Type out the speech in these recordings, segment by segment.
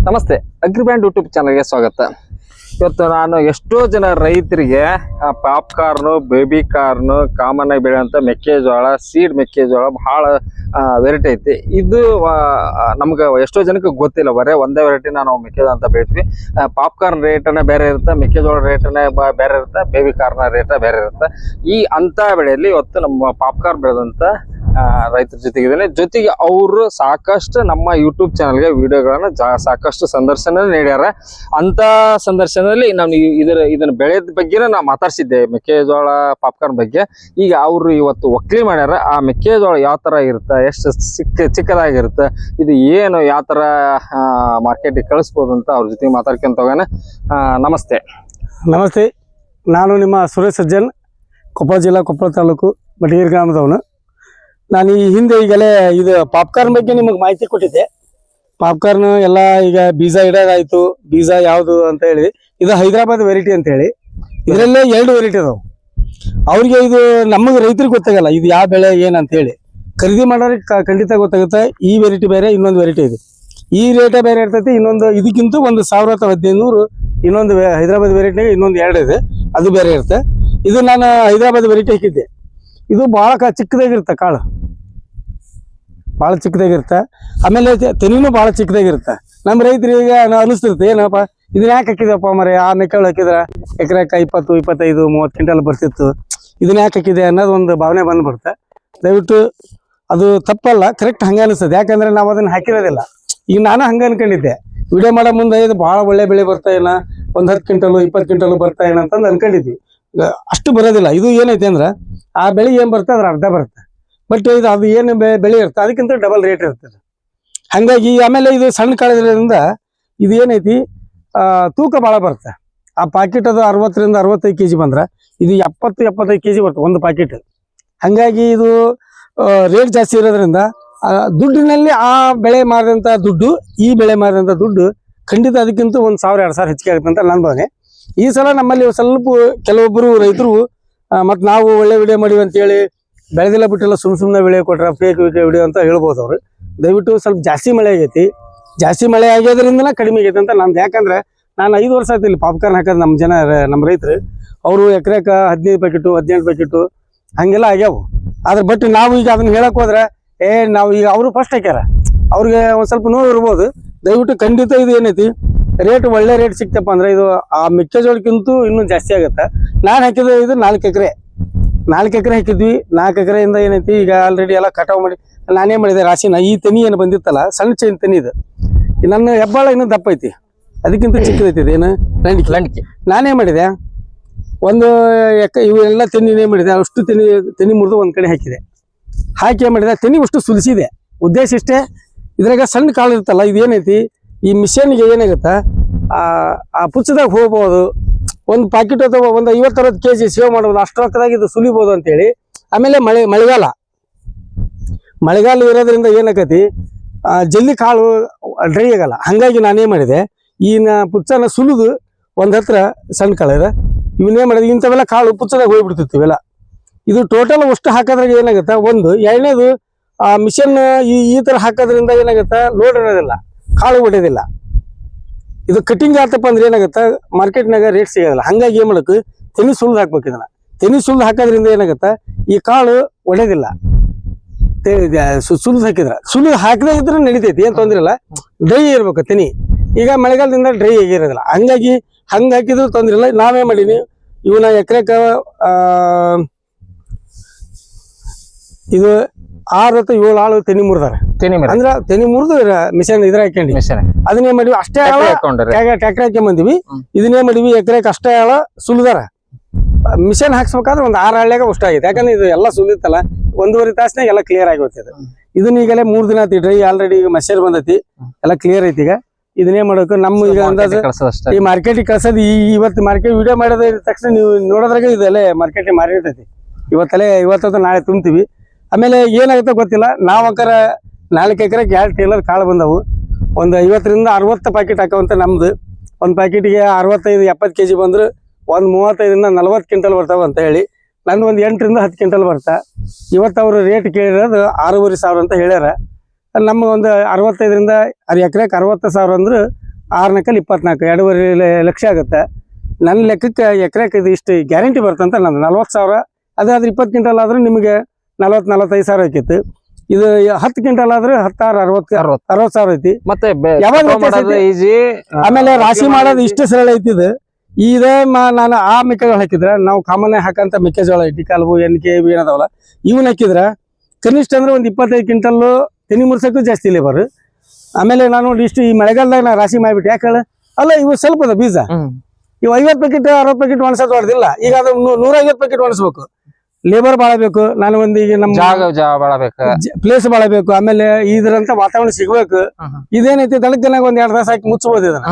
ನಮಸ್ತೆ, ಅಗ್ರಿಬ್ಯಾಂಡ್ ಯೂಟ್ಯೂಬ್ ಚಾನಲ್ಗೆ ಸ್ವಾಗತ. ಇವತ್ತು ನಾನು ಎಷ್ಟೋ ಜನ ರೈತರಿಗೆ ಪಾಪ್ಕಾರ್ನು, ಬೇಬಿ ಕಾರ್ನು, ಕಾಮನ್ ಆಗಿ ಬೆಳೆಯುವಂಥ ಮೆಕ್ಕೆಜೋಳ, ಸೀಡ್ ಮೆಕ್ಕೆಜೋಳ ಭಾಳ ವೆರೈಟಿ ಐತಿ. ಇದು ನಮ್ಗೆ ಎಷ್ಟೋ ಜನಕ್ಕೆ ಗೊತ್ತಿಲ್ಲ. ಒಂದೇ ವೆರೈಟಿನ ನಾವು ಮೆಕ್ಕೆಜೋಳ ಅಂತ ಬೆಳಿತೀವಿ. ಪಾಪ್ಕಾರ್ನ್ ರೇಟನ್ನ ಬೇರೆ ಇರುತ್ತೆ, ಮೆಕ್ಕೆಜೋಳ ರೇಟನ್ನ ಬೇರೆ ಇರುತ್ತೆ, ಬೇಬಿ ಕಾರ್ನ ರೇಟ ಬೇರೆ ಇರುತ್ತೆ. ಈ ಅಂಥ ಬೆಳೆಯಲ್ಲಿ ಇವತ್ತು ನಮ್ಮ ಪಾಪ್ಕಾರ್ನ್ ಬೆಳೆದಂಥ ರೈತರ ಜೊತೆಗೆ ಅವರು ಸಾಕಷ್ಟು ನಮ್ಮ ಯೂಟ್ಯೂಬ್ ಚಾನಲ್ಗೆ ವಿಡಿಯೋಗಳನ್ನ ಸಾಕಷ್ಟು ಸಂದರ್ಶನ ನೀಡ್ಯಾರ. ಅಂತ ಸಂದರ್ಶನದಲ್ಲಿ ನಾನು ಇದನ್ನ ಬೆಳೆದ ಬಗ್ಗೆನೇ ನಾ ಮಾತಾಡ್ಸಿದ್ದೆ, ಮೆಕ್ಕೆಜೋಳ ಪಾಪ್ಕಾರ್ನ್ ಬಗ್ಗೆ. ಈಗ ಅವರು ಇವತ್ತು ಒಕ್ಲಿ ಮಾಡ್ಯಾರ. ಆ ಮೆಕ್ಕೆಜೋಳ ಯಾವ ತರ ಇರುತ್ತೆ, ಎಷ್ಟು ಚಿಕ್ಕದಾಗಿರುತ್ತೆ, ಇದು ಏನು ಯಾವ ತರ ಮಾರ್ಕೆಟಿಗೆ ಕಳಿಸ್ಬೋದು ಅಂತ ಅವ್ರ ಜೊತೆಗೆ ಮಾತಾಡ್ಕೊಂತ ಹೋಗೋಣ. ನಮಸ್ತೆ. ನಮಸ್ತೆ, ನಾನು ನಿಮ್ಮ ಸುರೇಶ್ ಸಜ್ಜನ್, ಕೊಪ್ಪಳ ಜಿಲ್ಲಾ, ಕೊಪ್ಪಳ ತಾಲೂಕು, ಮಟಗೇರಿ ಗ್ರಾಮದವನು. ನಾನು ಈ ಹಿಂದೆ ಈಗಲೇ ಇದು ಪಾಪ್ಕಾರ್ನ್ ಬಗ್ಗೆ ನಿಮಗೆ ಮಾಹಿತಿ ಕೊಟ್ಟಿದ್ದೆ. ಪಾಪ್ಕಾರ್ನ್ ಎಲ್ಲ ಈಗ ಬೀಜ ಇಡೋದಾಯ್ತು. ಬೀಜ ಯಾವುದು ಅಂತ ಹೇಳಿ, ಇದು ಹೈದರಾಬಾದ್ ವೆರೈಟಿ ಅಂತ ಹೇಳಿ, ಇದರಲ್ಲೇ 2 ವೆರೈಟಿ ಅದಾವೆ. ಅವ್ರಿಗೆ ಇದು ನಮಗೆ ರೈತರಿಗೆ ಗೊತ್ತಾಗಲ್ಲ ಇದು ಯಾವ ಬೆಳೆ ಏನಂತ ಹೇಳಿ. ಖರೀದಿ ಮಾಡೋರಿಗೆ ಖಂಡಿತ ಗೊತ್ತಾಗುತ್ತೆ. ಈ ವೆರೈಟಿ ಬೇರೆ, ಇನ್ನೊಂದು ವೆರೈಟಿ ಇದೆ. ಈ ರೇಟೇ ಬೇರೆ ಇರ್ತೈತಿ. ಇನ್ನೊಂದು ಇದಕ್ಕಿಂತ 1,000 ಅಥವಾ 1,500 ಇನ್ನೊಂದು ಹೈದರಾಬಾದ್ ವೆರೈಟಿಗೆ ಇನ್ನೊಂದು 2 ಇದೆ, ಅದು ಬೇರೆ ಇರುತ್ತೆ. ಇದು ನಾನು ಹೈದರಾಬಾದ್ ವೆರೈಟಿ ಹಾಕಿದ್ದೆ. ಇದು ಭಾಳ ಚಿಕ್ಕದಾಗಿರುತ್ತೆ, ಕಾಳು ಭಾಳ ಚಿಕ್ಕದಾಗಿರುತ್ತೆ. ಆಮೇಲೆ ತೆನಿನೂ ಭಾಳ ಚಿಕ್ಕದಾಗಿರುತ್ತೆ. ನಮ್ಮ ರೈತರಿಗೆ ಅನಿಸ್ತಿರುತ್ತೆ, ಏನಪ್ಪ ಇದನ್ನ ಯಾಕೆ ಹಾಕಿದಪ್ಪ ಮರೆ, ಆ ಮೆಕ್ಕೆಜೋಳ ಹಾಕಿದ್ರೆ ಎಕರೆಕ್ಕೆ 20, 25, 30 ಕ್ವಿಂಟಲ್ ಬರ್ತಿತ್ತು, ಇದನ್ನ ಯಾಕೆ ಹಾಕಿದೆ ಅನ್ನೋದು ಒಂದು ಭಾವನೆ ಬಂದ್ಬಿಡುತ್ತೆ. ದಯವಿಟ್ಟು ಅದು ತಪ್ಪಲ್ಲ, ಕರೆಕ್ಟ್ ಹಂಗೆ ಅನಿಸ್ತದೆ. ಯಾಕಂದ್ರೆ ನಾವು ಅದನ್ನ ಹಾಕಿರೋದಿಲ್ಲ. ಈಗ ನಾನು ಹಂಗೆ ಅನ್ಕೊಂಡಿದ್ದೆ, ವಿಡಿಯೋ ಮಾಡೋ ಮುಂದೆ ಇದು ಭಾಳ ಒಳ್ಳೆ ಬೆಳೆ ಬರ್ತಾ ಏನ, ಒಂದು 10 ಕ್ವಿಂಟಲ್ 20 ಕ್ವಿಂಟಲ್ ಬರ್ತಾ ಏನಂತಂದು ಅನ್ಕೊಂಡಿದ್ವಿ. ಅಷ್ಟು ಬರೋದಿಲ್ಲ. ಇದು ಏನೈತೆ ಅಂದ್ರೆ ಆ ಬೆಳೆ ಏನು ಬರುತ್ತೆ ಅದ್ರ ಅರ್ಧ ಬರುತ್ತೆ. ಬಟ್ ಇದು ಅದು ಏನು ಬೆಳೆ ಇರುತ್ತೆ ಅದಕ್ಕಿಂತ ಡಬಲ್ ರೇಟ್ ಇರ್ತದೆ. ಹಾಗಾಗಿ ಆಮೇಲೆ ಇದು ಸಣ್ಣ ಕಾಳದ್ರಿಂದ ಇದು ಏನೈತಿ, ತೂಕ ಭಾಳ ಬರುತ್ತೆ. ಆ ಪಾಕೆಟ್ ಅದು 60ರಿಂದ 65 kg ಬಂದ್ರೆ ಇದು 70-75 kg ಬರುತ್ತೆ ಒಂದು ಪಾಕೆಟ್. ಹಾಗಾಗಿ ಇದು ರೇಟ್ ಜಾಸ್ತಿ ಇರೋದ್ರಿಂದ ದುಡ್ಡಿನಲ್ಲಿ ಆ ಬೆಳೆ ಮಾರಿದಂಥ ದುಡ್ಡು, ಈ ಬೆಳೆ ಮಾರಿದಂಥ ದುಡ್ಡು ಖಂಡಿತ ಅದಕ್ಕಿಂತ 1,000-2,000 ಹೆಚ್ಚಿಗೆ ಆಗುತ್ತೆ ಅಂತ ನನ್ನ ಭಾವನೆ. ಈ ಸಲ ನಮ್ಮಲ್ಲಿ ಸ್ವಲ್ಪ ಕೆಲವೊಬ್ಬರು ರೈತರು ಮತ್ತು ನಾವು ಒಳ್ಳೆ ವಿಡಿಯೋ ಮಾಡಿವಿ ಅಂತೇಳಿ ಬೆಳೆದಿಲ್ಲ ಬಿಟ್ಟಿಲ್ಲ ಸುಮ್ಮನೆ ವಿಡಿಯೋ ಕೊಟ್ರೆ ಫೇಕ್ ವಿಡಿಯೋ ಅಂತ ಹೇಳ್ಬೋದು ಅವರು. ದಯವಿಟ್ಟು ಸ್ವಲ್ಪ ಜಾಸ್ತಿ ಮಳೆ ಆಗೈತಿ, ಜಾಸ್ತಿ ಮಳೆ ಆಗೋದ್ರಿಂದನೇ ಕಡಿಮೆ ಆಗೈತೆ ಅಂತ ನಂದು. ಯಾಕಂದ್ರೆ ನಾನು 5 ವರ್ಷ ಆಯ್ತು ಇಲ್ಲಿ ಪಾಪ್ಕಾರ್ನ್ ಹಾಕೋದು. ನಮ್ಮ ರೈತರು ಅವರು ಎಕರೆಕ್ಕೆ 15 ಪ್ಯಾಕೆಟು 18 ಪ್ಯಾಕೆಟು ಹಂಗೆಲ್ಲ ಆಗ್ಯಾವು. ಆದ್ರೆ ಬಟ್ ನಾವು ಈಗ ಅದನ್ನ ಹೇಳಕ್ ಹೋದ್ರೆ ನಾವು ಈಗ ಅವರು ಫಸ್ಟ್ ಹಾಕ್ಯಾರ, ಅವ್ರಿಗೆ ಒಂದು ಸ್ವಲ್ಪ ನೋವು ಇರ್ಬೋದು. ದಯವಿಟ್ಟು ಖಂಡಿತ ಇದು ಏನೈತಿ ರೇಟ್ ಒಳ್ಳೆ ರೇಟ್ ಸಿಕ್ತಪ್ಪ ಅಂದ್ರೆ ಇದು ಆ ಮೆಕ್ಕೆಜೋಳಕ್ಕಿಂತ ಇನ್ನೂ ಜಾಸ್ತಿ ಆಗುತ್ತೆ. ನಾನು ಹಾಕಿದ್ದು ಇದು 4 ಎಕರೆ ಹಾಕಿದ್ವಿ. 4 ಎಕರೆಯಿಂದ ಏನೈತಿ ಈಗ ಆಲ್ರೆಡಿ ಎಲ್ಲ ಕಟಾವು ಮಾಡಿ ನಾನೇ ಮಾಡಿದೆ ರಾಶಿನ. ಈ ತೆನಿ ಏನು ಬಂದಿತ್ತಲ್ಲ, ಸಣ್ಣ ತೆನಿ ಇದು, ನನ್ನ ಹೆಬ್ಬಾಳ ಇನ್ನೂ ದಪ್ಪ ಐತಿ, ಅದಕ್ಕಿಂತ ಚಿಕ್ಕದೈತಿ ಏನು ಲಂಡಿಕೆ. ನಾನೇ ಮಾಡಿದೆ ಒಂದು ಇವೆಲ್ಲ ತೆನಿನೇ ಮಾಡಿದೆ. ಅಷ್ಟು ತೆನಿ ಮುರಿದು ಒಂದು ಕಡೆ ಹಾಕಿ ಏನು ಮಾಡಿದೆ, ತೆನಿ ಅಷ್ಟು ಸುಲಿಸಿದೆ. ಉದ್ದೇಶ ಇಷ್ಟೇ, ಇದ್ರಾಗ ಸಣ್ಣ ಕಾಳು ಇರುತ್ತಲ್ಲ, ಇದು ಏನೈತಿ ಈ ಮಿಷನ್ಗೆ ಏನಾಗುತ್ತೆ ಆ ಪುಚ್ಚದಾಗ ಹೋಗ್ಬೋದು. ಒಂದು ಪ್ಯಾಕೆಟ್ ಅಥವಾ ಒಂದು 50-60 kg ಸೇವ್ ಮಾಡ್ಬೋದು. ಅಷ್ಟು ರೊಕ್ಕದಾಗ ಇದು ಸುಲಿಬೋದು ಅಂತೇಳಿ. ಆಮೇಲೆ ಮಳೆಗಾಲ ಇರೋದ್ರಿಂದ ಏನಾಕತಿ ಜಲ್ದಿ ಕಾಳು ಡ್ರೈ ಆಗಲ್ಲ. ಹಾಗಾಗಿ ನಾನೇನು ಮಾಡಿದೆ, ಈ ಪುಚ್ಚನ ಸುಲಿದು ಒಂದು ಹತ್ರ ಸಣ್ಣ ಕಾಳು ಇದೆ, ಇವನ್ನೇನು ಮಾಡಿದೆ, ಇಂಥವೆಲ್ಲ ಕಾಳು ಪುಚ್ಚದಾಗ ಹೋಗ್ಬಿಡ್ತಿತ್ತು ಇವೆಲ್ಲ. ಇದು ಟೋಟಲ್ ಅಷ್ಟು ಹಾಕೋದ್ರಾಗ ಏನಾಗುತ್ತೆ, ಒಂದು ಎರಡನೇದು ಆ ಮಿಷನ್ ಈ ಥರ ಹಾಕೋದ್ರಿಂದ ಏನಾಗುತ್ತೆ, ಲೋಡ್ ಅನ್ನೋದಿಲ್ಲ, ಕಾಳು ಹೊಡೆಯೋದಿಲ್ಲ. ಇದು ಕಟಿಂಗ್ ಆತಪ್ಪ ಅಂದ್ರೆ ಏನಾಗುತ್ತೆ, ಮಾರ್ಕೆಟ್ನಾಗ ರೇಟ್ ಸಿಗೋದಿಲ್ಲ. ಹಾಗಾಗಿ ಏನು ಮಾಡೋಕೆ ತೆನಿ ಸುಲಿದು ಹಾಕ್ಬೇಕು. ಇದನ್ನ ತೆನಿ ಸುಲಿದು ಹಾಕೋದ್ರಿಂದ ಏನಾಗುತ್ತೆ, ಈ ಕಾಳು ಒಡೆಯೋದಿಲ್ಲ. ಸುಲಿದು ಹಾಕದೇ ಇದ್ರೆ ನಡಿತೈತಿ, ಏನು ತೊಂದರೆ ಇಲ್ಲ. ಡ್ರೈ ಇರ್ಬೇಕು ತೆನಿ. ಈಗ ಮಳೆಗಾಲದಿಂದ ಡ್ರೈ ಆಗಿರೋದಿಲ್ಲ, ಹಂಗಾಗಿ ಹಂಗೆ ಹಾಕಿದ್ರು ತೊಂದರೆ ಇಲ್ಲ. ನಾವೇ ಮಾಡೀನಿ, ಇವನ್ನ ಎಕರೆಕ ಇದು 6 ಅಥವಾ 7 ಆಳು ತೆನಿ ಮುರಿದಾರೆ. ಅಂದ್ರೆ ತೆನಿ ಮುರಿದು ಮಿಷನ್ ಇದ್ರ ಹಾಕೊಂಡಿ ಅದನ್ನೇ ಮಾಡಿವಿ. ಅಷ್ಟೇ ಟ್ರ್ಯಾಕ್ಟರ್ ಹಾಕೊಂಡ್ ಇದನ್ನೇ ಮಾಡಿವಿ. ಎಕರೆಕ್ ಅಷ್ಟೇ ಆಳ ಸುಲಿದಾರ. ಮಿಷನ್ ಹಾಕ್ಸ್ಬೇಕಾದ್ರೆ ಒಂದು 6 ಆಳ್ಯಾಗ ಅಷ್ಟ ಆಗೈತೆ. ಯಾಕಂದ್ರೆ ಇದು ಎಲ್ಲ ಸುಲಿತಲ್ಲ, 1.5 ತಾಸ್ನಾಗ ಎಲ್ಲ ಕ್ಲಿಯರ್ ಆಗಿ ಹೋಗ್ತದೆ. ಇದನ್ನ ಈಗಲೇ 3 ದಿನ ಆತಿ ಡ್ರೈ, ಆಲ್ರೆಡಿ ಈಗ ಮಷರ್ ಬಂದೈತಿ, ಎಲ್ಲ ಕ್ಲಿಯರ್ ಐತಿ. ಈಗ ಇದನ್ನೇ ಮಾಡೋಕೆ ನಮ್ಮ ಈಗ ಅಂದಾಜು ಈ ಮಾರ್ಕೆಟಿಗೆ ಕಳ್ಸೋದು. ಇವತ್ತು ಮಾರ್ಕೆಟ್ ವಿಡಿಯೋ ಮಾಡೋದ ತಕ್ಷಣ ನೀವು ನೋಡೋದ್ರಾಗ ಇದೆಲ್ಲ ಮಾರ್ಕೆಟಿಗೆ ಮಾರಿರ್ತೈತಿ. ಇವತ್ತು ನಾಳೆ ತುಂಬ್ತೀವಿ. ಆಮೇಲೆ ಏನಾಗುತ್ತೆ ಗೊತ್ತಿಲ್ಲ, ನಾವು ಅಂಕರ 4 ಎಕರೆಗೆ 2 ಟೇಲರ್ ಕಾಳು ಬಂದವು. ಒಂದು 50ರಿಂದ 60 ಪ್ಯಾಕೆಟ್ ಹಾಕೋವಂತ ನಮ್ದು. ಒಂದು ಪ್ಯಾಕೆಟಿಗೆ 65-70 kg ಬಂದ್ರೆ ಒಂದು 35ರಿಂದ 40 ಕ್ವಿಂಟಲ್ ಬರ್ತಾವ ಅಂತ ಹೇಳಿ ನಂದು ಒಂದು 8ರಿಂದ 10 ಕ್ವಿಂಟಲ್ ಬರ್ತಾ. ಇವತ್ತು ಅವರು ರೇಟ್ ಕೇಳಿರೋದು 6,500 ಅಂತ ಹೇಳ್ಯಾರ. ನಮ್ಮ ಒಂದು 65ರಿಂದ ಎಕರೆಗೆ 60,000 ಅಂದ್ರೆ 6 ನಕಲ್ 24 2.5 ಲಕ್ಷ ಆಗುತ್ತೆ. ನನ್ನ ಲೆಕ್ಕಕ್ಕೆ ಎಕರೆಕ್ಕೆ ಇದು ಇಷ್ಟು ಗ್ಯಾರಂಟಿ ಬರ್ತಂತ ನಂದು 40,000. ಅದಾದ್ರೆ 20 ಕ್ವಿಂಟಲ್ ಆದ್ರೆ ನಿಮಗೆ 40-45 ಸಾವಿರ ಆಕೈತಿ. ಇದು 10 ಕ್ವಿಂಟಲ್ ಆದ್ರೆ 60 ಸಾವಿರ ಐತಿ. ಮತ್ತೆ ಯಾವಾಗ ಈಜಿ, ಆಮೇಲೆ ರಾಶಿ ಮಾಡೋದು ಇಷ್ಟು ಸರಳ ಐತಿ. ಇದು ನಾನು ಆ ಮೆಕ್ಕೆಜೋಳ ಹಾಕಿದ್ರೆ ನಾವು ಕಾಮನ್ ಹಾಕಂತ ಮೆಕ್ಕೆಜೋಳ ಐತಿ ಕಲ್ಬು NK ಏನದಾವಲ್ಲ ಇವನ್ ಹಾಕಿದ್ರ ಕನಿಷ್ಠ ಅಂದ್ರೆ ಒಂದು 25 ಕ್ವಿಂಟಲ್ ತೆನಿ ಮುರ್ಸಕ್ಕೂ ಜಾಸ್ತಿ ಲೇಬರ್. ಆಮೇಲೆ ನಾನು ಇಷ್ಟು ಈ ಮಳೆಗಾಲದಾಗ ನಾ ರಾಶಿ ಮಾಡಿಬಿಟ್ಟು ಯಾಕೆ ಹೇಳ ಅಲ್ಲ ಇವು ಸ್ವಲ್ಪ ಅದ ಬೀಜ. ಇವು 50 ಪ್ಯಾಕೆಟ್ 60 ಪ್ಯಾಕೆಟ್ ಒಣಸೋದು ಹೊಡೆದಿಲ್ಲ. ಈಗ ಅದು 150 ಪ್ಯಾಕೆಟ್ ಒಣಸ್ಬೇಕು. ಲೇಬರ್ ಬಾಳ ಬೇಕು. ನಾನು ಒಂದು ಈಗ ನಮ್ಮ ಪ್ಲೇಸ್ ಬಾಳ ಬೇಕು. ಆಮೇಲೆ ಇದ್ರಂತ ವಾತಾವರಣ ಸಿಗ್ಬೇಕು. ಇದೇನೈತಿ ದಳಕ್ಕನಾಗ ಒಂದ್ 2 ತಾಸು ಹಾಕಿ ಮುಚ್ಚಬಹುದು. ಇದನ್ನ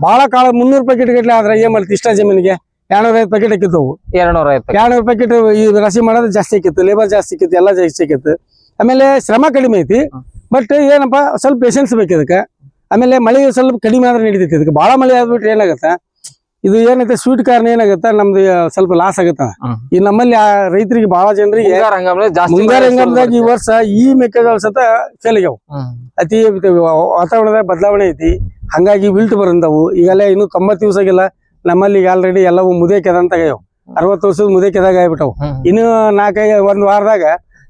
ಬಹಳ ಕಾಳ 300 ಪ್ಯಾಕೆಟ್ ಗಟ್ಲೆ ಆದ್ರೆ ಏನ್ ಮಾಡ್ತಿ ಇಷ್ಟ ಜಮೀನಿಗೆ 250 ಪ್ಯಾಕೆಟ್ ಹಾಕಿತ್ತು. 200 ಪ್ಯಾಕೆಟ್ ಈ ರಾಶಿ ಮಾಡೋದು ಜಾಸ್ತಿ ಆಕಿತ್ತು. ಲೇಬರ್ ಜಾಸ್ತಿ ಆಕಿತ್ತು. ಎಲ್ಲ ಜಾಸ್ತಿ ಆಕಿತ್ತು. ಆಮೇಲೆ ಶ್ರಮ ಕಡಿಮೆ ಐತಿ. ಬಟ್ ಏನಪ್ಪಾ ಸ್ವಲ್ಪ ಪೇಷನ್ಸ್ ಬೇಕು ಇದಕ್ಕೆ. ಆಮೇಲೆ ಮಳೆ ಸ್ವಲ್ಪ ಕಡಿಮೆ ಆದ್ರೆ ನಡೀತೈತಿ. ಇದಕ್ಕೆ ಬಹಳ ಮಳೆ ಆದ್ಬಿಟ್ರೆ ಏನಾಗತ್ತ ಇದು ಏನೈತೆ ಸ್ವೀಟ್ ಕಾರ್ನ್ ಏನಾಗತ್ತ ನಮ್ದು ಸ್ವಲ್ಪ ಲಾಸ್ ಆಗತ್ತ. ಈ ನಮ್ಮಲ್ಲಿ ರೈತರಿಗೆ ಬಹಳ ಜನರಿಗೆ ಮುಂಗಾರು ಹಂಗಾಮದಾಗ ಈ ವರ್ಷ ಈ ಮೆಕ್ಕೆಜೋಳ ಸತ ಫೇಲ್ ಆಗ್ಯಾವ. ಅತಿ ವಾತಾವರಣದ ಬದಲಾವಣೆ ಐತಿ. ಹಂಗಾಗಿ ವಿಲ್ಟ್ ಬರಂದವು. ಈಗಲೇ ಇನ್ನು 90 ದಿವಸ ಆಗಿಲ್ಲ. ನಮ್ಮಲ್ಲಿ ಈಗ ಆಲ್ರೆಡಿ ಎಲ್ಲವೂ ಮುದೇ ಕೆದಂತಾಗ್ಯಾವ. 60 ವರ್ಷದ ಮುದೇ ಕೆದಾಗ ಆಗ್ಬಿಟ್ಟವು. ಇನ್ನು 1 ವಾರದಾಗ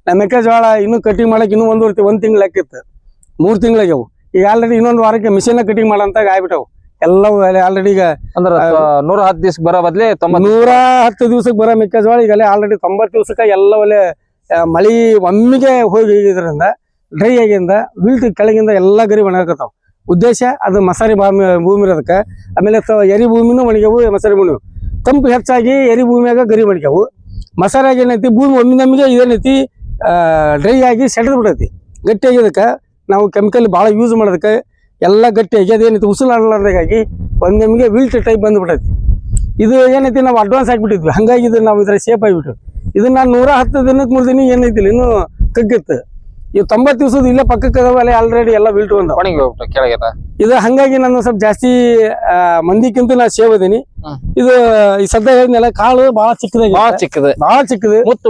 ನಮ್ಮ ಮೆಕ್ಕೆಜೋಳ ಇನ್ನು ಕಟಿಂಗ್ ಮಾಡಕ್ ಇನ್ನೂ 1 ತಿಂಗಳು ಲೆಕ್ಕಿತ್ತು. 3 ತಿಂಗಳಾಗ್ಯಾವು. ಈಗ ಆಲ್ರೆಡಿ ಇನ್ನೊಂದು ವಾರಕ್ಕೆ ಮಿಷಿನ್ ಕಟಿಂಗ್ ಮಾಡಂತಾಗ ಆಗ್ಬಿಟ್ಟವು ಎಲ್ಲವೂ. ಆಲ್ರೆಡಿ ಈಗ 110 ದಿವಸ ಬರೋ ಬದ್ಲಿ 110 ದಿವಸಕ್ಕೆ ಬರೋ ಮೆಕ್ಕೆಜೋಳ ಈಗಲೇ ಆಲ್ರೆಡಿ 90 ದಿವಸಕ್ಕೆ ಎಲ್ಲ ಒಳ್ಳೆ ಮಳಿ ಒಮ್ಮಿಗೆ ಹೋಗಿದ್ರಿಂದ ಡ್ರೈ ಆಗಿಂದ ವಿಲ್ಟ್ ಕೆಳಗಿಂದ ಎಲ್ಲ ಗರಿ ಒಣಗತಾವ. ಉದ್ದೇಶ ಅದು ಮಸಾರಿ ಭೂಮಿ ಇರೋದಕ್ಕೆ. ಆಮೇಲೆ ಎರಿ ಭೂಮಿನೂ ಒಣಗ್ಯಾವು. ಮಸಾರಿ ಭೂಮಿ ತಂಪು ಹೆಚ್ಚಾಗಿ ಎರಿ ಭೂಮಿಯಾಗ ಗರಿ ಒಣಗ್ಯಾವು. ಮಸಾರಿಯಾಗ ಏನೈತಿ ಭೂಮಿ ಒಮ್ಮಿಗೆ ಇದೇನೈತಿ ಡ್ರೈ ಆಗಿ ಸೆಟದ್ ಬಿಡೈತಿ. ಗಟ್ಟಿಯಾಗಿದ್ದಕ್ಕೆ ನಾವು ಕೆಮಿಕಲ್ ಭಾಳ ಯೂಸ್ ಮಾಡೋದಕ್ಕೆ ಎಲ್ಲ ಗಟ್ಟಿಯಾಗಿ ಅದೇನೈತಿ ಉಸಿಲಾಡಲಾರ್ದಾಗಿ ಒಮ್ಮಿಗೆ ವಿಲ್ಟ್ ಟೈಪ್ ಬಂದ್ಬಿಟ್ಟೈತಿ. ಇದು ಏನೈತಿ ನಾವು ಅಡ್ವಾನ್ಸ್ ಆಗಿಬಿಟ್ಟಿದ್ವಿ. ಹಂಗಾಗಿ ಇದು ನಾವು ಇದ್ರ ಸೇಫ್ ಆಗಿಬಿಟ್ಟು ಇದನ್ನ 110 ದಿನಕ್ಕೆ 3 ದಿನ ಏನೈತಿಲ್ಲ ಇನ್ನೂ ಕಗ್ಗಿತ್ತು. ಇವು 90 ದಿವಸದ ಇಲ್ಲೇ ಪಕ್ಕಕ್ಕೆ ಅದಾವಲ್ಲ ಆಲ್ರೆಡಿ ಎಲ್ಲ ವಿಲ್ಟ್ ಬಂದ ಒಣಗಿ ಹೋಗ್ಬಿಟ್ಟು ಕೆಳಗೆ. ಇದು ಹಂಗಾಗಿ ನಾನು ಸ್ವಲ್ಪ ಜಾಸ್ತಿ ಮಂದಿಕ್ಕಿಂತ ನಾ ಸೇವ್ ಅದೀನಿ. ಇದು ಈ ಸದ್ಯ ಹೇಳಿದ್ನೆಲ್ಲ ಕಾಳು ಬಹಳ ಚಿಕ್ಕದ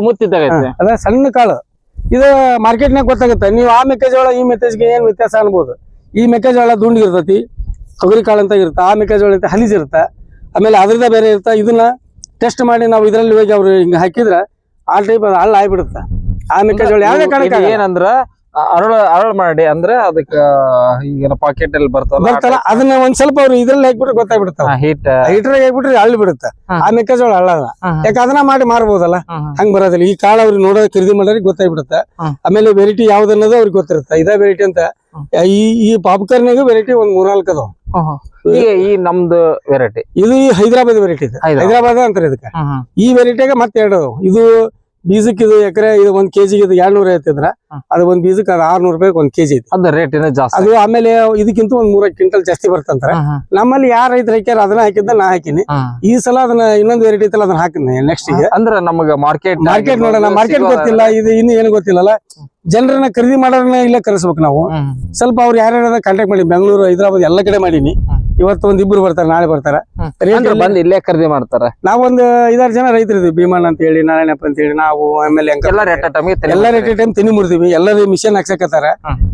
ಮುತ್ತಿದ್ದಾಗ ಅದ ಸಣ್ಣ ಕಾಳು. ಇದು ಮಾರ್ಕೆಟ್ನಾಗ ಗೊತ್ತಾಗುತ್ತೆ. ನೀವು ಆ ಮೆಕ್ಕೆಜೋಳ ಈ ಮೆಕ್ಕೆಜೋಳ ಏನ್ ವ್ಯತ್ಯಾಸ ಅನ್ಬೋದು. ಈ ಮೆಕ್ಕೆಜೋಳ ದುಂಡಿಗಿರ್ತೈತಿ, ತೊಗರಿ ಕಾಳು ಅಂತ ಇರುತ್ತೆ. ಆ ಮೆಕ್ಕೆಜೋಳ ಇರುತ್ತೆ ಹಲೀಜ್ ಇರುತ್ತೆ. ಆಮೇಲೆ ಅದ್ರದ ಬೇರೆ ಇರುತ್ತೆ. ಇದನ್ನ ಟೆಸ್ಟ್ ಮಾಡಿ ನಾವು ಇದರಲ್ಲಿ ಹೋಗಿ ಅವ್ರು ಹಿಂಗ ಹಾಕಿದ್ರ ಆ ಟೈಪ್ ಅದು ಹಳ್ಳ ಆಗ್ಬಿಡುತ್ತೆ. ಆ ಮೆಕ್ಕೆಜೋಳ ಯಾವ್ದೇ ಕಾರಣಕ್ಕೆ ಏನಂದ್ರ ಅರಳು ಮಾಡಿ ಅಂದ್ರೆ ಅದಕ್ಕ ಈಗ ಪಾಕೆಟ್ ಅಲ್ಲಿ ಬರ್ತಲ್ಲ ಅದನ್ನ ಒಂದ್ ಸ್ವಲ್ಪ ಅವ್ರು ಇದ್ರಲ್ಲಿ ಹಾಕ್ಬಿಟ್ರೆ ಗೊತ್ತಾಗ್ಬಿಡುತ್ತೆ. ಹೀಟರ್ ಹಾಕ್ಬಿಟ್ರೆ ಹಳ್ಳಿ ಬಿಡುತ್ತೆ. ಆ ಮೆಕ್ಕೆಜೋಳ ಹಳ್ಳಲ್ಲ. ಯಾಕೆ ಅದನ್ನ ಮಾಡಿ ಮಾರ್ಬೋದಲ್ಲ. ಹಂಗ್ ಬರೋದಿಲ್ಲ. ಈ ಕಾಳು ಅವ್ರಿಗೆ ನೋಡೋ ಖರೀದಿ ಮಾಡೋರಿಗೆ ಗೊತ್ತಾಗ್ಬಿಡುತ್ತೆ. ಆಮೇಲೆ ವೆರೈಟಿ ಯಾವ್ದನ್ನೋದು ಅವ್ರಿಗೆ ಗೊತ್ತಿರುತ್ತೆ. ಇದೇ ವೆರೈಟಿ ಅಂತ. ಈ ಪಾಪ್ಕಾರ್ನಾಗ ವೆರೈಟಿ ಒಂದ್ 3-4 ಅದಾವ. ಈ ನಮ್ದು ವೆರೈಟಿ ಇದು ಹೈದರಾಬಾದ್ ವೆರೈಟಿ ಇದೆ. ಹೈದರಾಬಾದ್ ಅಂತಾರೆ ಇದಕ್ಕೆ. ಈ ವೆರೈಟಿಯಾಗ ಮತ್ತೆ 2 ಅದಾವ. ಇದು ಬೀಜಕ್ಕೆ ಇದು ಎಕರೆ ಇದು 1 ಕೆಜಿಗೆ ಇದು 250 ಇದ್ರ ಅದು ಒಂದ್ ಬೀಜಕ್ಕೆ ಅದು 600 ರೂಪಾಯಿ 1 ಕೆಜಿ ಐತಿ. ಅದ ರೇಟ್ ಜಾಸ್ತಿ. ಅದು ಆಮೇಲೆ ಇದಕ್ಕಿಂತ ಒಂದ್ 3 ಕ್ವಿಂಟಲ್ ಜಾಸ್ತಿ ಬರ್ತಂತಾರೆ. ನಮ್ಮಲ್ಲಿ ಯಾರ ರೈತರು ಹಾಕ್ಯಾರ ಅದನ್ನ ಹಾಕಿದ್ದ ನಾ ಹಾಕಿನಿ. ಈ ಸಲ ಅದನ್ನ ಇನ್ನೊಂದು ವೆರೈಟಿ ಐತಲ್ಲ ಅದನ್ನ ಹಾಕಿನಿ ನೆಕ್ಸ್ಟ್ ಗೆ. ಅಂದ್ರೆ ನಮಗ ಮಾರ್ಕೆಟ್ ನೋಡೋಣ. ಮಾರ್ಕೆಟ್ ಗೊತ್ತಿಲ್ಲ. ಇದು ಇನ್ನು ಏನು ಗೊತ್ತಿಲ್ಲಲ್ಲ. ಜನರನ್ನ ಖರೀದಿ ಮಾಡೋರನ್ನ ಇಲ್ಲೇ ಕರೆಸ್ಬೇಕು ನಾವು. ಸ್ವಲ್ಪ ಅವ್ರು ಯಾರ್ಯಾರ ಕಾಂಟ್ಯಾಕ್ಟ್ ಮಾಡಿ ಬೆಂಗಳೂರು ಹೈದರಾಬಾದ್ ಎಲ್ಲ ಕಡೆ ಮಾಡೀನಿ. ಇವತ್ತು 1-2 ಬರ್ತಾರೆ, ನಾಳೆ ಬರ್ತಾರ. ಬಂದ್ ಇಲ್ಲೇ ಖರೀದಿ ಮಾಡ್ತಾರ. ನಾವೊಂದು 5-6 ಜನ ರೈತರು ಇದೀವಿ. ಭೀಮಣ್ಣ ಅಂತ ಹೇಳಿ, ನಾರಾಯಣಪ್ಪ ಅಂತ ಹೇಳಿ, ನಾವು ಆಮೇಲೆ ಎಲ್ಲ ರೇಟ್ ಟೈಮ್ ತೆನಿ ಮುರ್ತೀವಿ. ಎಲ್ಲರೂ ಮಿಷನ್ ಹಾಕ್ಸಕತ್ತಾರ.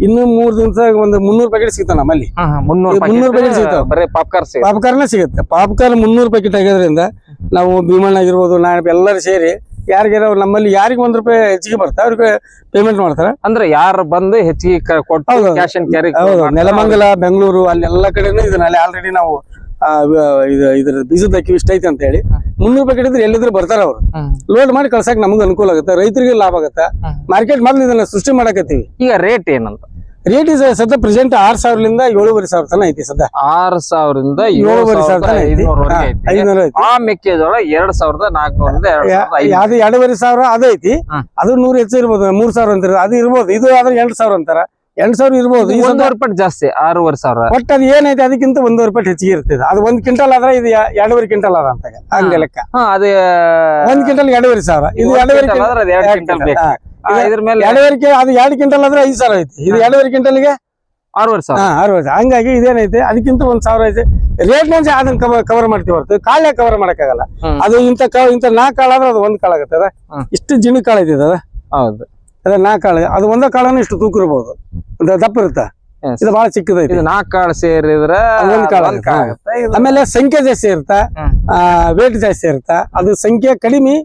ಇನ್ನು 3 ದಿವಸ ಒಂದು 300 ಪ್ಯಾಕೆಟ್ ಸಿಗ್ತಾವ ನಮ್ಮಲ್ಲಿ. 300 ಪ್ಯಾಕೆಟ್ ಸಿಗ್ತಾವ. ಪಾಪ್ಕಾರ್ನ್ ಸಿಗುತ್ತೆ. ಪಾಪ್ಕಾರ್ನ್ 300 ಪ್ಯಾಕೆಟ್ ಆಗೋದ್ರಿಂದ ನಾವು ಭೀಮಣ್ಣ ಆಗಿರ್ಬೋದು, ನಾರಾಯಣಪ್ಪ ಎಲ್ಲರೂ ಸೇರಿ ಯಾರಿಗಾರ ನಮ್ಮಲ್ಲಿ ಯಾರಿಗೆ 1 ರೂಪಾಯಿ ಹೆಚ್ಚಿಗೆ ಬರ್ತಾ ಅವ್ರಿಗೆ ಪೇಮೆಂಟ್ ಮಾಡ್ತಾರ. ಅಂದ್ರೆ ಯಾರು ಬಂದು ಹೆಚ್ಚಿಗೆ ಕೊಟ್ಟು cash and carry. Nelamangala, Bengaluru ಅಲ್ಲೆಲ್ಲ ಕಡೆನೂ ಇದನ್ನ ಆಲ್ರೆಡಿ ನಾವು ಇದ್ರ ಬೀಜದ ಅಕ್ಕಿ ಇಷ್ಟ ಐತೆ ಅಂತ ಹೇಳಿ 300 ಪ್ಯಾಕೆಟ್ ಇದ್ರೆ ಎಲ್ಲಿದ್ರು ಬರ್ತಾರ ಅವ್ರು. ಲೋಡ್ ಮಾಡಿ ಕಳ್ಸಕ್ ನಮ್ಗೆ ಅನುಕೂಲ ಆಗುತ್ತೆ, ರೈತರಿಗೆ ಲಾಭ ಆಗುತ್ತೆ. ಮಾರ್ಕೆಟ್ ಮೊದ್ಲು ಇದನ್ನ ಸೃಷ್ಟಿ ಮಾಡಕತ್ತೀವಿ. ಈಗ ರೇಟ್ ಏನಂತ ರೇಟ್ is ಸದ್ಯ ಪ್ರೆಸೆಂಟ್ 6,000 7,500 ತನ ಐತಿ. ಸದ್ಯ 6,000 7,500 ಆ ಮೆಕ್ಕೆಜೋಳ 2,400 ಅದು 2,500 ಅದು ಐತಿ. ಅದು 100 ಹೆಚ್ಚು ಇರ್ಬೋದು. 3,000 ಅಂತಾರ ಅದು ಇರ್ಬೋದು. ಇದು ಆದ್ರೆ 8,000 ಅಂತಾರ. 8,000 ಇರ್ಬೋದು. 1,000 ರೂಪಾಯಿ ಜಾಸ್ತಿ 6,500. ಒಟ್ಟು ಅದು ಏನೈತಿ ಅದಕ್ಕಿಂತ 1,000 ರೂಪಾಯಿ ಹೆಚ್ಚಿಗೆ ಇರ್ತದೆ. ಅದು 1 ಕ್ವಿಂಟಲ್ ಆದ್ರೆ ಇದು 2.5 ಕ್ವಿಂಟಲ್ ಅದ ಅಂತ ಹಂಗ ಲೆಕ್ಕ. ಅದು 1 ಕ್ವಿಂಟಲ್ 2,500. ಇದು 2.5 ಕ್ವಿಂಟಲ್ ಬೇಕು. ಇದ್ರ ಮೇಲೆ 2.5 ಅದು 2 ಕ್ವಿಂಟಲ್ ಆದ್ರೆ 5,000 ಐತಿ. ಇದು 2.5 ಕ್ವಿಂಟಲ್ಗೆ 6,000. ಹಂಗಾಗಿ ಇದೇನೈತಿ ಅದಕ್ಕಿಂತ 1,000 ಐತಿ. ರೇಟ್ ನ ಅದನ್ನ ಕವರ್ ಮಾಡ್ತೀವಿ ಹೊರತು ಕಾಳೆ ಕವರ್ ಮಾಡಕ್ಕಾಗಲ್ಲ. ಅದು ಇಂತ 4 ಕಾಳು ಆದ್ರೆ ಅದು 1 ಕಾಳು ಆಗತ್ತದ. ಇಷ್ಟು ಜಿಣ ಕಾಳು ಐತಿ ಅದ. ಹೌದು. ಅದ 4 ಕಾಳು. ಅದು 1 ಕಾಳನ್ನು ಇಷ್ಟು ತೂಕ ಇರ್ಬೋದು. ದಪ್ಪ ಇರುತ್ತ. Yes. ಇದು ಬಹಳ ಚಿಕ್ಕದೈತಿ. ಇದು 4 ಕಾಳು ಸೇರಿದ್ರ ಒಂದ್ ಕಾಳು ಒಂದ್ ಕಾಳು ಆಗುತ್ತೆ. ಇದು ಆಮೇಲೆ ಸಂಖ್ಯೆ ಜಾಸ್ತಿ ಇರುತ್ತಾ, ವೇಟ್ ಜಾಸ್ತಿ ಇರುತ್ತಾ. ಅದು ಸಂಖ್ಯೆ ಕಡಿಮೆ,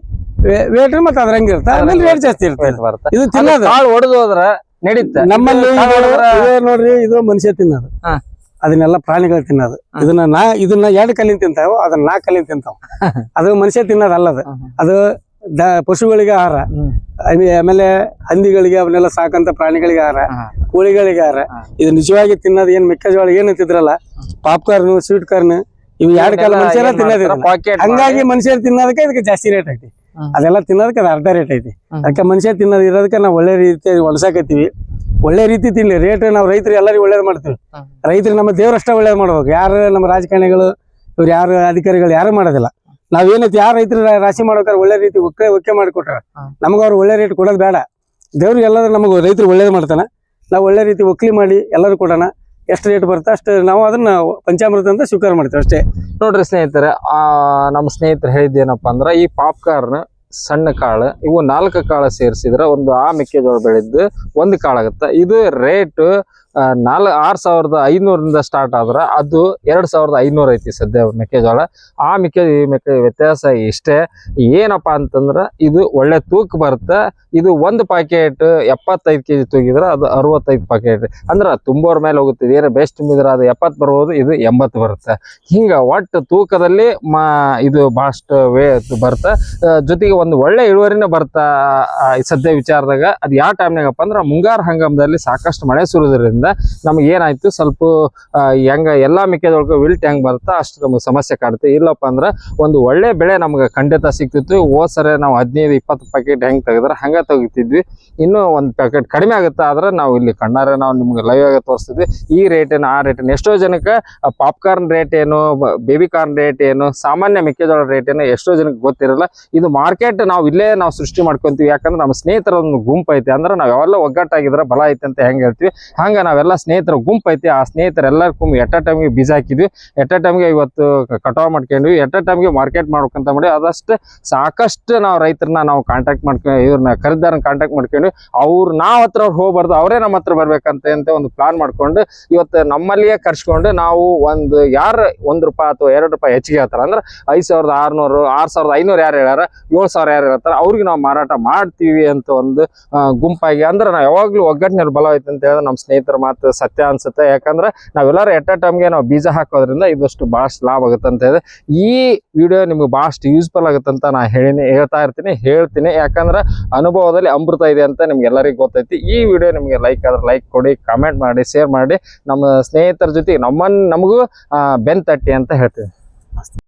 ವೇಟ್ ಮತ್ತೆ ಅದ್ರ ಹಂಗೆ ಇರ್ತಾ, ಆಮೇಲೆ ರೇಟ್ ಜಾಸ್ತಿ ಇರುತ್ತೆ. ಬರುತ್ತೆ. ಇದು ತಿನ್ನೋದು ಕಾಳು ಒಡೆದು ಹೋದ್ರ ನಡೀತೆ. ನಮ್ಮಲ್ಲಿ ಇದು ನೋಡ್ರಿ, ಇದು ಮನುಷ್ಯ ತಿನ್ನೋದು, ಹಾ. ಅದನ್ನೆಲ್ಲ ಪ್ರಾಣಿಗಳು ತಿನ್ನೋದು. ಇದನ್ನ 2 ಕಲ್ಲಿಂದ ತಿಂತಾವ, ಅದನ್ನ 4 ಕಲ್ಲಿಂದ ತಿಂತಾವ. ಅದು ಮನುಷ್ಯ ತಿನ್ನೋದಲ್ಲ. ಅದು ಪಶುಗಳಿಗೆ ಆಹಾರ, ಆಮೇಲೆ ಹಂದಿಗಳಿಗೆ ಅವನ್ನೆಲ್ಲ ಸಾಕಂತ ಪ್ರಾಣಿಗಳಿಗೆ ಆಹಾರ, ಕೋಳಿಗಳಿಗೆ ಆಹಾರ. ಇದು ನಿಜವಾಗಿ ತಿನ್ನೋದು ಏನ್ ಮೆಕ್ಕೆಜೋಳ ಏನಂತಿದ್ರಲ್ಲ, ಪಾಪ್ಕಾರ್ನ್, ಸ್ವೀಟ್ ಕಾರ್ನ್, ಇವು 2 ಕಾಲ ಮನುಷ್ಯರ ತಿನ್ನೋದಿಲ್ಲ. ಹಂಗಾಗಿ ಮನುಷ್ಯರು ತಿನ್ನೋದಕ್ಕೆ ಇದಕ್ಕೆ ಜಾಸ್ತಿ ರೇಟ್ ಐತಿ. ಅದೆಲ್ಲ ತಿನ್ನೋದಕ್ಕೆ ಅದು ಅರ್ಧ ರೇಟ್ ಐತಿ. ಅದಕ್ಕೆ ಮನುಷ್ಯ ತಿನ್ನೋದು ಇರೋದಕ್ಕೆ ನಾವು ಒಳ್ಳೆ ರೀತಿ ಒಣಸಾಕತ್ತೀವಿ. ಒಳ್ಳೆ ರೀತಿ ತಿನ್ಲಿ. ರೇಟ್ ನಾವು ರೈತರು ಎಲ್ಲರಿಗೂ ಒಳ್ಳೇದು ಮಾಡ್ತೀವಿ. ರೈತರು ನಮ್ಮ ದೇವ್ರಷ್ಟ ಒಳ್ಳೇದು ಮಾಡ್ಬೇಕು. ಯಾರು ನಮ್ಮ ರಾಜಕಾರಣಿಗಳು ಇವ್ರು ಯಾರು ಅಧಿಕಾರಿಗಳು ಯಾರು ಮಾಡೋದಿಲ್ಲ. ನಾವೇನೈತಿ ಯಾರು ರೈತರು ರಾಶಿ ಮಾಡ್ಬೇಕಾದ್ರೆ ಒಳ್ಳೆ ರೀತಿ ಒಕ್ಕೆ ಮಾಡಿಕೊಟ್ಟಾರ, ನಮಗ ಅವ್ರು ಒಳ್ಳೆ ರೇಟ್ ಕೊಡೋದು ಬೇಡ. ದೇವ್ರಿಗೆ ಎಲ್ಲರೂ ನಮಗೆ ರೈತರು ಒಳ್ಳೇದು ಮಾಡ್ತಾನೆ. ನಾವು ಒಳ್ಳೆ ರೀತಿ ಒಕ್ಕಲಿ ಮಾಡಿ ಎಲ್ಲರೂ ಕೊಡೋಣ. ಎಷ್ಟು ರೇಟ್ ಬರುತ್ತೆ ಅಷ್ಟು ನಾವು ಅದನ್ನ ಪಂಚಾಮೃತ ಅಂತ ಸ್ವೀಕಾರ ಮಾಡ್ತೀವಿ ಅಷ್ಟೇ. ನೋಡ್ರಿ ಸ್ನೇಹಿತರೆ, ನಮ್ಮ ಸ್ನೇಹಿತರು ಹೇಳಿದ್ದೇನಪ್ಪ ಅಂದ್ರ ಈ ಪಾಪ್ಕಾರ್ನ್ ಸಣ್ಣ ಕಾಳು ಇವು 4 ಕಾಳು ಸೇರಿಸಿದ್ರೆ ಒಂದು ಮೆಕ್ಕೆಜೋಳ ಬೆಳೆದ್ದು 1 ಕಾಳು ಆಗುತ್ತೆ. ಇದು ರೇಟ್ 6,500 ಸ್ಟಾರ್ಟ್ ಆದ್ರೆ ಅದು 2,500 ಐತಿ ಸದ್ಯ ಮೆಕ್ಕೆಜೋಳ. ಮೆಕ್ಕೆ ವ್ಯತ್ಯಾಸ ಇಷ್ಟೇ. ಏನಪ್ಪಾ ಅಂತಂದ್ರ ಇದು ಒಳ್ಳೆ ತೂಕ ಬರುತ್ತೆ. ಇದು 1 ಪ್ಯಾಕೆಟ್ 75 kg ತೂಗಿದ್ರೆ ಅದು 65 ಪ್ಯಾಕೆಟ್ ಅಂದ್ರೆ ತುಂಬೋರ್ ಮೇಲೆ ಹೋಗುತ್ತೆ. ಏನೋ ಬೆಸ್ಟ್ ತುಂಬಿದ್ರೆ ಅದು 70 ಬರ್ಬೋದು, ಇದು 80 ಬರುತ್ತೆ. ಹಿಂಗ ಒಟ್ಟು ತೂಕದಲ್ಲಿ ಇದು ಬಹಳಷ್ಟು ಬರುತ್ತೆ. ಜೊತೆಗೆ ಒಂದು ಒಳ್ಳೆ ಇಳುವರಿನ ಬರ್ತಾ ಸದ್ಯ ವಿಚಾರದಾಗ. ಅದು ಯಾವ ಟೈಮ್ನಾಗಪ್ಪ ಅಂದ್ರೆ ಮುಂಗಾರು ಹಂಗಾಮದಲ್ಲಿ ಸಾಕಷ್ಟು ಮಳೆ ಸುರಿದ್ರಿಂದ ನಮ್ಗೆ ಏನಾಯ್ತು, ಸ್ವಲ್ಪ ಹೆಂಗ ಎಲ್ಲಾ ಮೆಕ್ಕೆಜೋಳಕ್ಕೆ ವಿಲ್ಟ್ ಹೆಂಗ್ ಬರುತ್ತಾ ಅಷ್ಟು ನಮ್ಗೆ ಸಮಸ್ಯೆ ಕಾಡುತ್ತೆ. ಇಲ್ಲಪ್ಪ ಅಂದ್ರೆ ಒಂದು ಒಳ್ಳೆ ಬೆಳೆ ನಮ್ಗೆ ಖಂಡಿತ ಸಿಕ್ತಿತ್ತು. ಹೋದ್ಸರಿ ನಾವು 15-20 ಪ್ಯಾಕೆಟ್ ಹೆಂಗ್ ತೆಗೆದ್ರೆ ಹಂಗ ತೆಗಿತಿದ್ವಿ. ಇನ್ನೂ 1 ಪ್ಯಾಕೆಟ್ ಕಡಿಮೆ ಆಗುತ್ತೆ. ಆದ್ರೆ ನಾವು ಇಲ್ಲಿ ಕಣ್ಣಾರೆ ನಾವು ನಿಮ್ಗೆ ಲೈವ್ ಆಗಿ ತೋರಿಸ್ತಿದ್ವಿ. ಈ ರೇಟ್ ಏನು ಆ ರೇಟ್ ಏನು, ಎಷ್ಟೋ ಜನಕ್ಕೆ ಪಾಪ್ಕಾರ್ನ್ ರೇಟ್ ಏನು, ಬೇಬಿ ಕಾರ್ನ್ ರೇಟ್ ಏನು, ಸಾಮಾನ್ಯ ಮೆಕ್ಕೆಜೋಳ ರೇಟ್ ಏನು ಎಷ್ಟೋ ಜನಕ್ಕೆ ಗೊತ್ತಿರಲ್ಲ. ಇದು ಮಾರ್ಕೆಟ್ ನಾವು ಇಲ್ಲೇ ನಾವು ಸೃಷ್ಟಿ ಮಾಡ್ಕೊಂತೀವಿ. ಯಾಕಂದ್ರೆ ನಮ್ಮ ಸ್ನೇಹಿತರ ಒಂದು ಗುಂಪು ಐತಿ. ಅಂದ್ರೆ ನಾವೆಲ್ಲ ಒಗ್ಗಟ್ಟಾಗಿದ್ರೆ ಬಲ ಐತಿ ಅಂತ ಹೆಂಗ್ ಹೇಳ್ತೀವಿ, ಹಂಗ ನಾವೆಲ್ಲ ಸ್ನೇಹಿತರ ಗುಂಪು ಐತಿ. ಆ ಸ್ನೇಹಿತರೆಲ್ಲರಿಗೂ ಎಟ್ ಅ ಟೈಮ್ಗೆ ಬೀಜ ಹಾಕಿದ್ವಿ, ಎಟ್ ಅ ಟೈಮ್ಗೆ ಇವತ್ತು ಕಟಾವ್ ಮಾಡ್ಕೊಂಡ್ವಿ, ಎಟ್ ಅ ಟೈಮ್ಗೆ ಮಾರ್ಕೆಟ್ ಮಾಡ್ಬೇಕಂತ ಮಾಡಿ ಅದಷ್ಟು ಸಾಕಷ್ಟು ನಾವು ರೈತರನ್ನ ನಾವು ಕಾಂಟ್ಯಾಕ್ಟ್ ಮಾಡ್ಕೊಂಡು ಇವ್ರನ್ನ ಖರೀದಾರನ್ನ ಕಾಂಟ್ಯಾಕ್ಟ್ ಮಾಡ್ಕೊಂಡ್ವಿ. ನಾವ್ ಹತ್ರ ಅವ್ರು ಹೋಗ್ಬಾರ್ದು, ಅವರೇ ನಮ್ಮ ಹತ್ರ ಬರ್ಬೇಕಂತ ಒಂದು ಪ್ಲಾನ್ ಮಾಡ್ಕೊಂಡು ಇವತ್ತು ನಮ್ಮಲ್ಲಿಯೇ ಕರ್ಸ್ಕೊಂಡು ನಾವು ಯಾರು ₹1 ಅಥವಾ ₹2 ಹೆಚ್ಚಿಗೆ ಹೇಳ್ತಾರ ಅಂದ್ರೆ 5,600 6,500 ಯಾರು ಹೇಳ್ಯಾರ, 7,000 ಯಾರು ಹೇಳ್ತಾರ ಅವ್ರಿಗೆ ನಾವು ಮಾರಾಟ ಮಾಡ್ತೀವಿ ಅಂತ ಒಂದು ಗುಂಪಾಗಿ. ಅಂದ್ರೆ ನಾವು ಯಾವಾಗ್ಲೂ ಒಗ್ಗಟ್ಟಿನಲ್ಲಿ ಬಲ ಐತೆ ಅಂತ ಹೇಳಿದ್ರೆ ನಮ್ಮ ಸ್ನೇಹಿತರ ಮಾತು ಸತ್ಯ ಅನ್ಸುತ್ತೆ. ಯಾಕಂದ್ರೆ ನಾವೆಲ್ಲರೂ ಎಟ್ ಅ ಟೈಮ್ಗೆ ನಾವು ಬೀಜ ಹಾಕೋದ್ರಿಂದ ಇದಷ್ಟು ಬಹಳಷ್ಟು ಲಾಭ ಆಗುತ್ತೆ ಅಂತ ಹೇಳಿದ್ರೆ ಈ ವಿಡಿಯೋ ನಿಮ್ಗೆ ಬಹಳಷ್ಟು ಯೂಸ್ಫುಲ್ ಆಗುತ್ತೆ ಅಂತ ನಾ ಹೇಳ್ತೀನಿ. ಯಾಕಂದ್ರೆ ಅನುಭವದಲ್ಲಿ ಅಮೃತ ಇದೆ ಅಂತ ನಿಮ್ಗೆ ಎಲ್ಲರಿಗೂ ಗೊತ್ತೈತಿ. ಈ ವಿಡಿಯೋ ನಿಮ್ಗೆ ಲೈಕ್ ಆದ್ರೆ ಲೈಕ್ ಕೊಡಿ, ಕಮೆಂಟ್ ಮಾಡಿ, ಶೇರ್ ಮಾಡಿ, ನಮ್ಮ ಸ್ನೇಹಿತರ ಜೊತೆ ನಮಗೂ ಬೆನ್ ತಟ್ಟಿ ಅಂತ ಹೇಳ್ತೀನಿ.